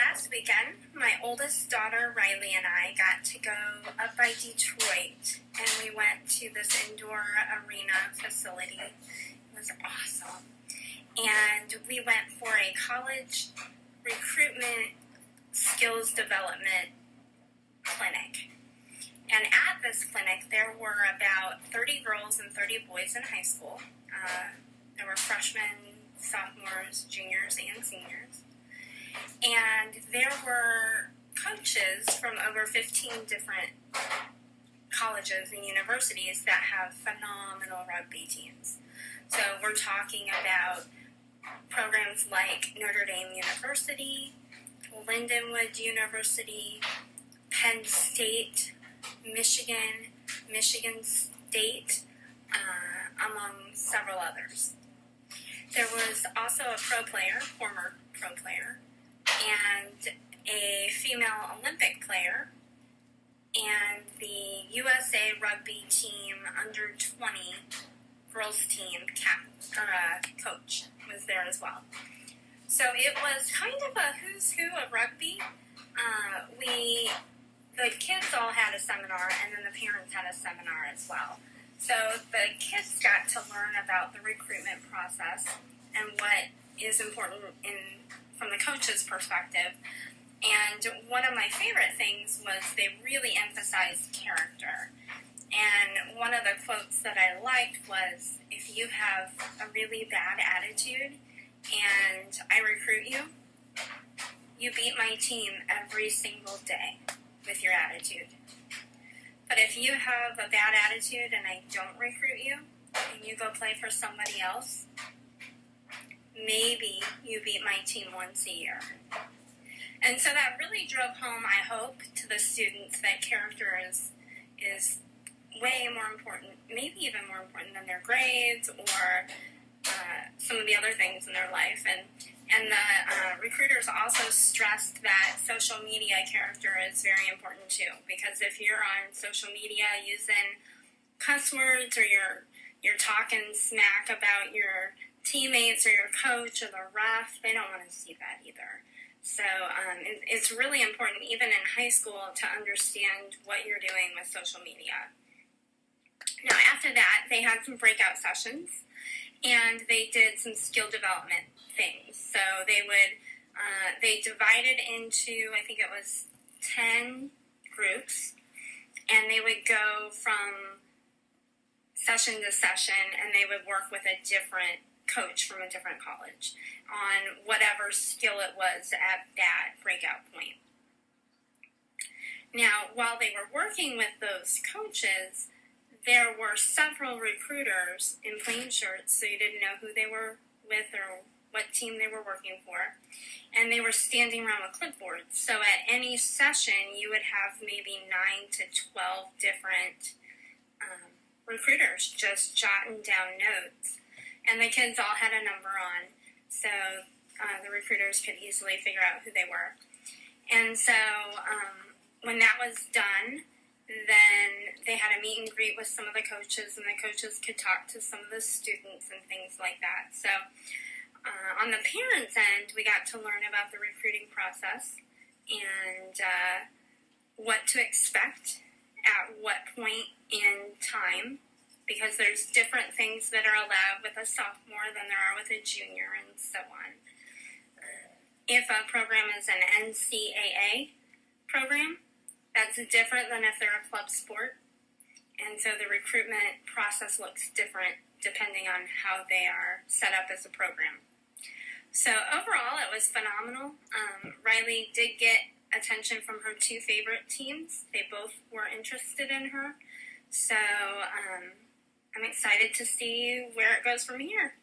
last weekend, my oldest daughter, Riley, and I got to go up by Detroit, and we went to this indoor arena facility. It was awesome. And we went for a college recruitment skills development clinic. And at this clinic, there were about 30 girls and 30 boys in high school. There were freshmen, sophomores, juniors, and seniors. And there were coaches from over 15 different colleges and universities that have phenomenal rugby teams. So we're talking about programs like Notre Dame University, Lindenwood University, Penn State, Michigan State, among several others. There was also a former pro player, and a female Olympic player, and the USA rugby team under 20 girls team coach was there as well. So it was kind of a who's who of rugby. The kids all had a seminar, and then the parents had a seminar as well. So the kids got to learn about the recruitment process and what is important from the coach's perspective. And one of my favorite things was they really emphasized character. And one of the quotes that I liked was, if you have a really bad attitude and I recruit you, you beat my team every single day with your attitude. But if you have a bad attitude and I don't recruit you, and you go play for somebody else, maybe you beat my team once a year. And so that really drove home, I hope, to the students that character is way more important, maybe even more important than their grades or some of the other things in their life. And the recruiters also stressed that social media character is very important too, because if you're on social media using cuss words or you're talking smack about your teammates or your coach or the ref, they don't want to see that either. So it's really important, even in high school, to understand what you're doing with social media. Now, after that, they had some breakout sessions, and they did some skill development things. So they divided into, I think it was 10 groups, and they would go from session to session, and they would work with a different coach from a different college on whatever skill it was at that breakout point. Now, while they were working with those coaches, there were several recruiters in plain shirts, so you didn't know who they were with or what team they were working for, and they were standing around with clipboards. So at any session, you would have maybe 9 to 12 different recruiters just jotting down notes, and the kids all had a number on, so the recruiters could easily figure out who they were. And so when that was done, then they had a meet and greet with some of the coaches, and the coaches could talk to some of the students and things like that. So on the parents' end, we got to learn about the recruiting process and what to expect at what point in time, because there's different things that are allowed with a sophomore than there are with a junior and so on. If a program is an NCAA program, that's different than if they're a club sport. And so the recruitment process looks different depending on how they are set up as a program. So overall, it was phenomenal. Riley did get attention from her 2 favorite teams. They both were interested in her. So I'm excited to see where it goes from here.